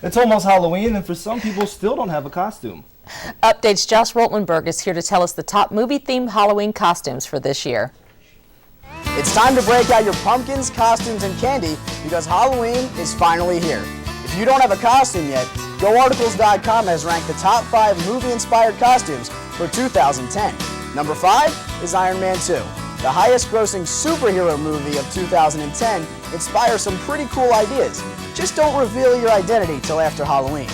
It's almost Halloween, and for some people, still don't have a costume. Updates. Josh Rotlenberg is here to tell us the top movie-themed Halloween costumes for this year. It's time to break out your pumpkins, costumes, and candy because Halloween is finally here. If you don't have a costume yet, GoArticles.com has ranked the top 5 movie-inspired costumes for 2010. Number 5 is Iron Man 2. The highest-grossing superhero movie of 2010 inspires some pretty cool ideas. Just don't reveal your identity till after Halloween.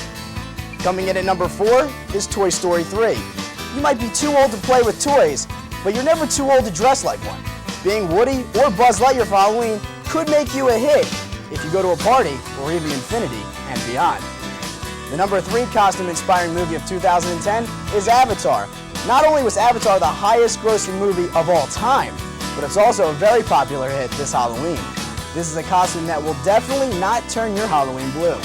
Coming in at number 4 is Toy Story 3. You might be too old to play with toys, but you're never too old to dress like one. Being Woody or Buzz Lightyear for Halloween could make you a hit if you go to a party or even infinity and beyond. The number 3 costume-inspiring movie of 2010 is Avatar. Not only was Avatar the highest-grossing movie of all time, but it's also a very popular hit this Halloween. This is a costume that will definitely not turn your Halloween blue.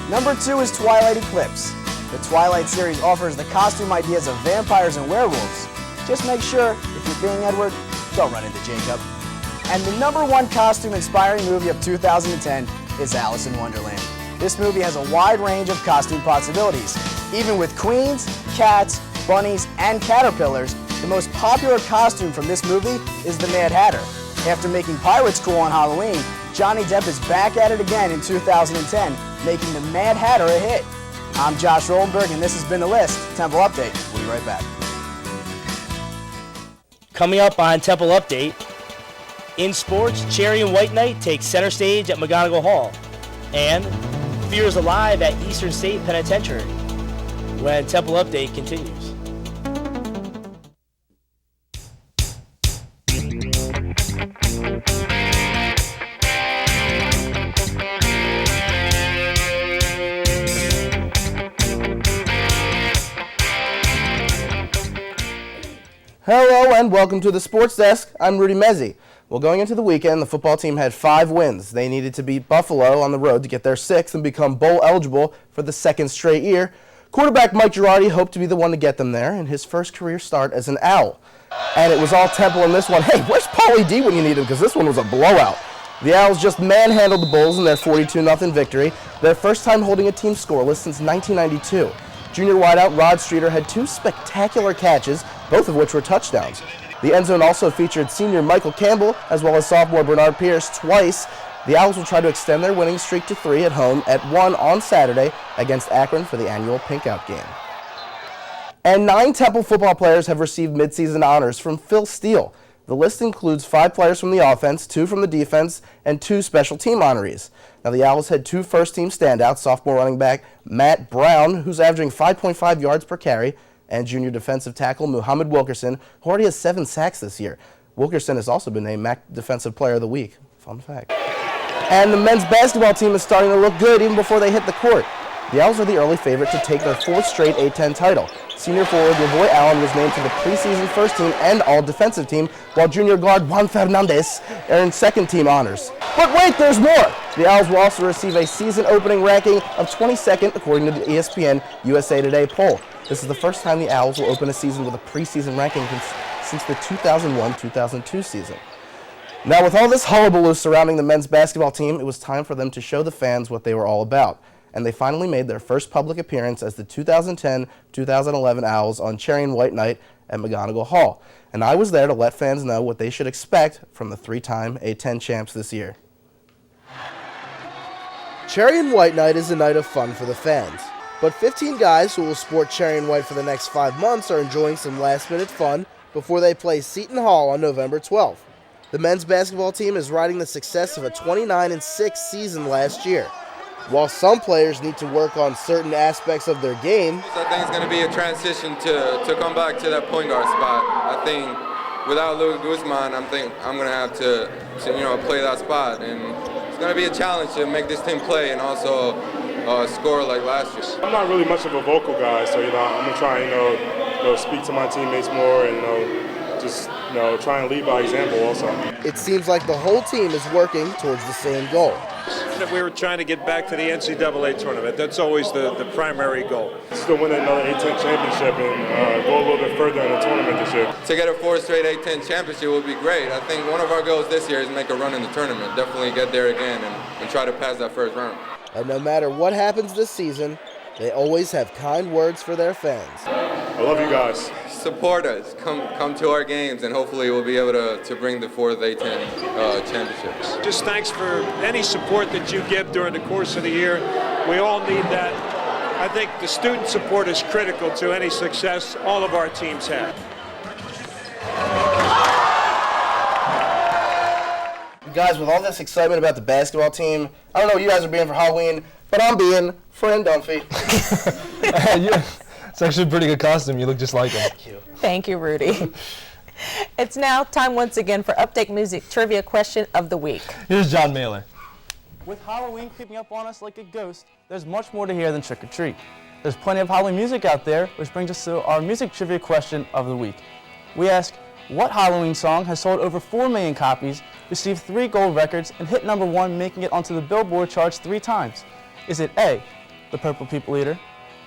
Number 2 is Twilight Eclipse. The Twilight series offers the costume ideas of vampires and werewolves. Just make sure, if you're being Edward, don't run into Jacob. And the number 1 costume-inspiring movie of 2010 is Alice in Wonderland. This movie has a wide range of costume possibilities. Even with queens, cats, bunnies, and caterpillars, the most popular costume from this movie is the Mad Hatter. After making pirates cool on Halloween, Johnny Depp is back at it again in 2010, making the Mad Hatter a hit. I'm Josh Rotlenberg, and this has been The List. Temple Update. We'll be right back. Coming up on Temple Update, in sports, Cherry and White Knight take center stage at McGonigal Hall, and Fear is Alive at Eastern State Penitentiary, when Temple Update continues. Hello and welcome to the Sports Desk. I'm Rudy Mezzi. Well, going into the weekend, the football team had 5 wins. They needed to beat Buffalo on the road to get their 6th and become bowl eligible for the 2nd straight year. Quarterback Mike Girardi hoped to be the one to get them there in his first career start as an Owl. And it was all Temple in this one. Hey, where's Paulie D when you need him? Because this one was a blowout. The Owls just manhandled the Bulls in their 42-0 victory, their first time holding a team scoreless since 1992. Junior wideout Rod Streeter had 2 spectacular catches, both of which were touchdowns. The end zone also featured senior Michael Campbell as well as sophomore Bernard Pierce twice. The Owls will try to extend their winning streak to 3 at home at 1 on Saturday against Akron for the annual Pinkout game. And 9 Temple football players have received midseason honors from Phil Steele. The list includes 5 players from the offense, 2 from the defense, and 2 special team honorees. Now, the Owls had 2 first-team standouts, sophomore running back Matt Brown, who's averaging 5.5 yards per carry, and junior defensive tackle Muhammad Wilkerson, who already has 7 sacks this year. Wilkerson has also been named MAC Defensive Player of the Week. Fun fact. And the men's basketball team is starting to look good even before they hit the court. The Owls are the early favorite to take their 4th straight A-10 title. Senior forward Lavoy Allen was named to the preseason first team and all-defensive team, while junior guard Juan Fernandez earned second-team honors. But wait, there's more! The Owls will also receive a season-opening ranking of 22nd according to the ESPN USA Today poll. This is the first time the Owls will open a season with a preseason ranking since the 2001-2002 season. Now, with all this hullabaloo surrounding the men's basketball team, it was time for them to show the fans what they were all about. And they finally made their first public appearance as the 2010-2011 Owls on Cherry and White Knight at McGonigal Hall. And I was there to let fans know what they should expect from the 3-time A-10 champs this year. Cherry and White Night is a night of fun for the fans. But 15 guys who will sport cherry and white for the next 5 months are enjoying some last-minute fun before they play Seton Hall on November 12th. The men's basketball team is riding the success of a 29-6 season last year. While some players need to work on certain aspects of their game, I think it's going to be a transition to come back to that point guard spot. I think without Louis Guzman, I'm going to have to play that spot, and it's going to be a challenge to make this team play and also score like last year. I'm not really much of a vocal guy, so I'm going to try speak to my teammates more and just try and lead by example also. It seems like the whole team is working towards the same goal. We were trying to get back to the NCAA tournament. That's always the primary goal. Just to win another A-10 championship and go a little bit further in the tournament this year. To get a 4th straight A-10 championship would be great. I think one of our goals this year is make a run in the tournament. Definitely get there again and try to pass that first round. And no matter what happens this season, they always have kind words for their fans. I love you guys. Support us. Come to our games, and hopefully we'll be able to bring the 4th A10 championships. Just thanks for any support that you give during the course of the year. We all need that. I think the student support is critical to any success all of our teams have. Guys, with all this excitement about the basketball team, I don't know what you guys are being for Halloween, but I'm being Friend Dunphy. It's actually a pretty good costume. You look just like him. Thank you, Rudy. It's now time once again for Update Music Trivia Question of the Week. Here's John Mailer. With Halloween creeping up on us like a ghost, there's much more to hear than trick or treat. There's plenty of Halloween music out there, which brings us to our music trivia question of the week. We ask, what Halloween song has sold over 4 million copies, received 3 gold records, and hit #1, making it onto the Billboard charts 3 times? Is it A, The Purple People Eater,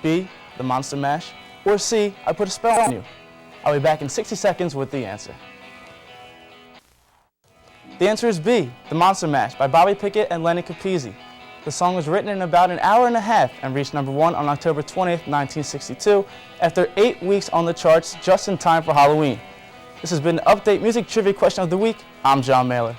B, The Monster Mash, or C, I Put a Spell on You? I'll be back in 60 seconds with the answer. The answer is B, The Monster Mash by Bobby Pickett and Lenny Capizzi. The song was written in about an hour and a half and reached #1 on October 20th, 1962, after 8 weeks on the charts, just in time for Halloween. This has been the Update Music Trivia Question of the Week. I'm John Mailer.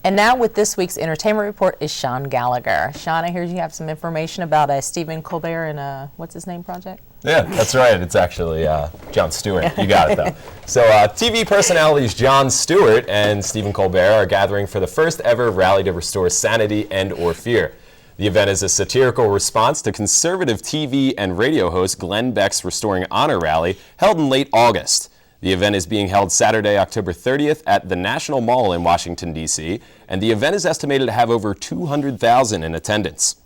And now with this week's entertainment report is Sean Gallagher. Sean, I hear you have some information about Stephen Colbert and what's his name project? Yeah, that's right. It's actually Jon Stewart. You got it, though. So TV personalities Jon Stewart and Stephen Colbert are gathering for the first ever rally to restore sanity and or fear. The event is a satirical response to conservative TV and radio host Glenn Beck's Restoring Honor rally held in late August. The event is being held Saturday, October 30th at the National Mall in Washington, D.C., and the event is estimated to have over 200,000 in attendance.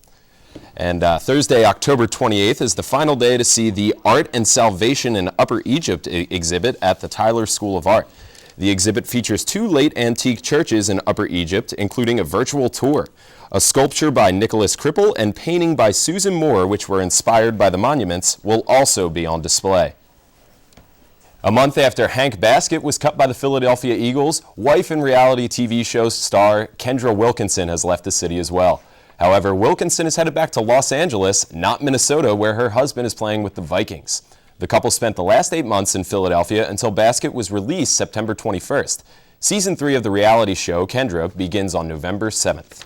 And Thursday, October 28th is the final day to see the Art and Salvation in Upper Egypt exhibit at the Tyler School of Art. The exhibit features 2 late antique churches in Upper Egypt, including a virtual tour. A sculpture by Nicholas Kripple and painting by Susan Moore, which were inspired by the monuments, will also be on display. A month after Hank Baskett was cut by the Philadelphia Eagles, wife and reality TV show star Kendra Wilkinson has left the city as well. However, Wilkinson is headed back to Los Angeles, not Minnesota, where her husband is playing with the Vikings. The couple spent the last 8 months in Philadelphia until Baskett was released September 21st. Season 3 of the reality show, Kendra, begins on November 7th.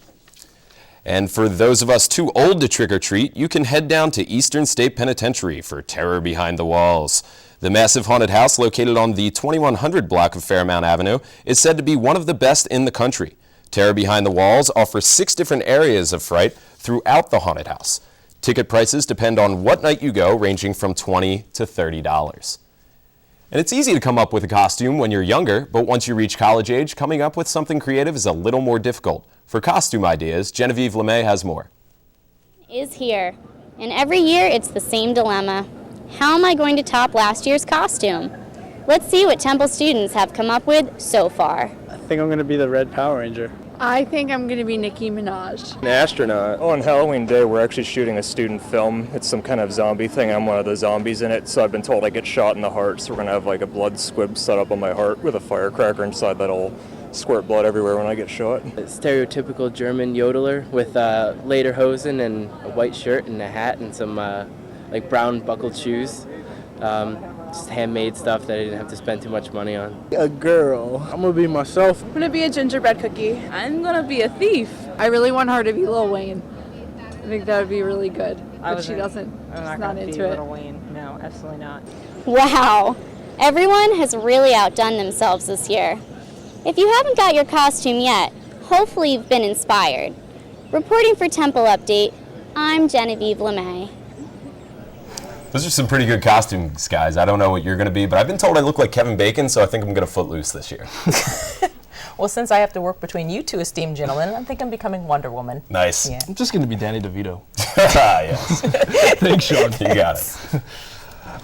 And for those of us too old to trick-or-treat, you can head down to Eastern State Penitentiary for Terror Behind the Walls. The massive haunted house located on the 2100 block of Fairmount Avenue is said to be one of the best in the country. Terror Behind the Walls offers 6 different areas of fright throughout the haunted house. Ticket prices depend on what night you go, ranging from $20 to $30. And it's easy to come up with a costume when you're younger, but once you reach college age, coming up with something creative is a little more difficult. For costume ideas, Genevieve LeMay has more. Is here, and every year it's the same dilemma. How am I going to top last year's costume? Let's see what Temple students have come up with so far. I think I'm going to be the Red Power Ranger. I think I'm going to be Nicki Minaj. An astronaut. On Halloween Day, we're actually shooting a student film. It's some kind of zombie thing. I'm one of the zombies in it, so I've been told I get shot in the heart, so we're going to have like a blood squib set up on my heart with a firecracker inside that'll squirt blood everywhere when I get shot. A stereotypical German yodeler with lederhosen and a white shirt and a hat and some like brown buckled shoes. Just handmade stuff that I didn't have to spend too much money on. A girl. I'm going to be myself. I'm going to be a gingerbread cookie. I'm going to be a thief. I really want her to be Lil Wayne. I think that would be really good. But she doesn't. She's not into it. Lil Wayne. No, absolutely not. Wow, everyone has really outdone themselves this year. If you haven't got your costume yet, hopefully you've been inspired. Reporting for Temple Update, I'm Genevieve LeMay. Those are some pretty good costumes, guys. I don't know what you're going to be, but I've been told I look like Kevin Bacon, so I think I'm going to Footloose this year. Well, since I have to work between you two esteemed gentlemen, I think I'm becoming Wonder Woman. Nice. Yeah. I'm just going to be Danny DeVito. Yes. Thanks, Sean. You got it.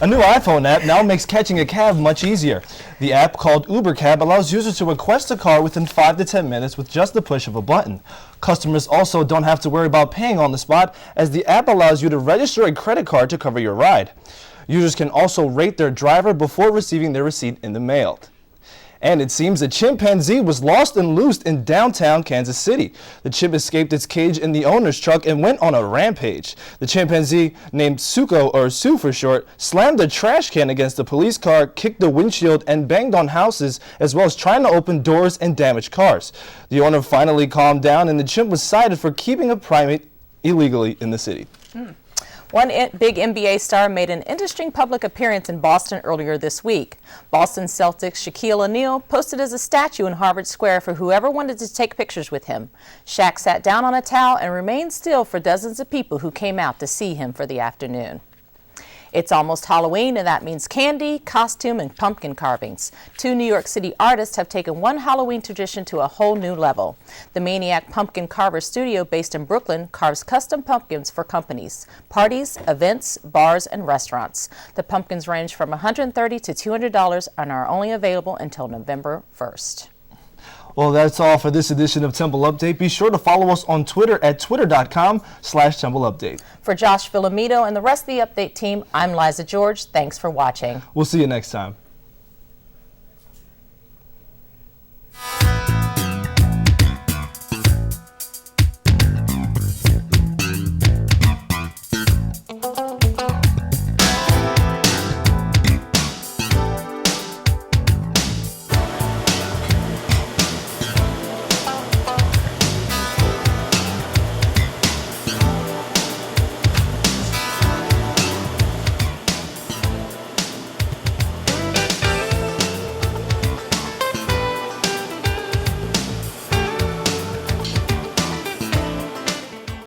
A new iPhone app now makes catching a cab much easier. The app, called Uber Cab, allows users to request a car within 5 to 10 minutes with just the push of a button. Customers also don't have to worry about paying on the spot, as the app allows you to register a credit card to cover your ride. Users can also rate their driver before receiving their receipt in the mail. And it seems a chimpanzee was lost and loosed in downtown Kansas City. The chimp escaped its cage in the owner's truck and went on a rampage. The chimpanzee, named Suko, or Sue for short, slammed a trash can against a police car, kicked the windshield, and banged on houses, as well as trying to open doors and damage cars. The owner finally calmed down, and the chimp was cited for keeping a primate illegally in the city. One big NBA star made an interesting public appearance in Boston earlier this week. Boston Celtics Shaquille O'Neal posted as a statue in Harvard Square for whoever wanted to take pictures with him. Shaq sat down on a towel and remained still for dozens of people who came out to see him for the afternoon. It's almost Halloween, and that means candy, costume, and pumpkin carvings. 2 New York City artists have taken one Halloween tradition to a whole new level. The Maniac Pumpkin Carver Studio, based in Brooklyn, carves custom pumpkins for companies, parties, events, bars, and restaurants. The pumpkins range from $130 to $200 and are only available until November 1st. Well, that's all for this edition of Temple Update. Be sure to follow us on Twitter at twitter.com/Temple Update. For Josh Filomeno and the rest of the Update team, I'm Liza George. Thanks for watching. We'll see you next time.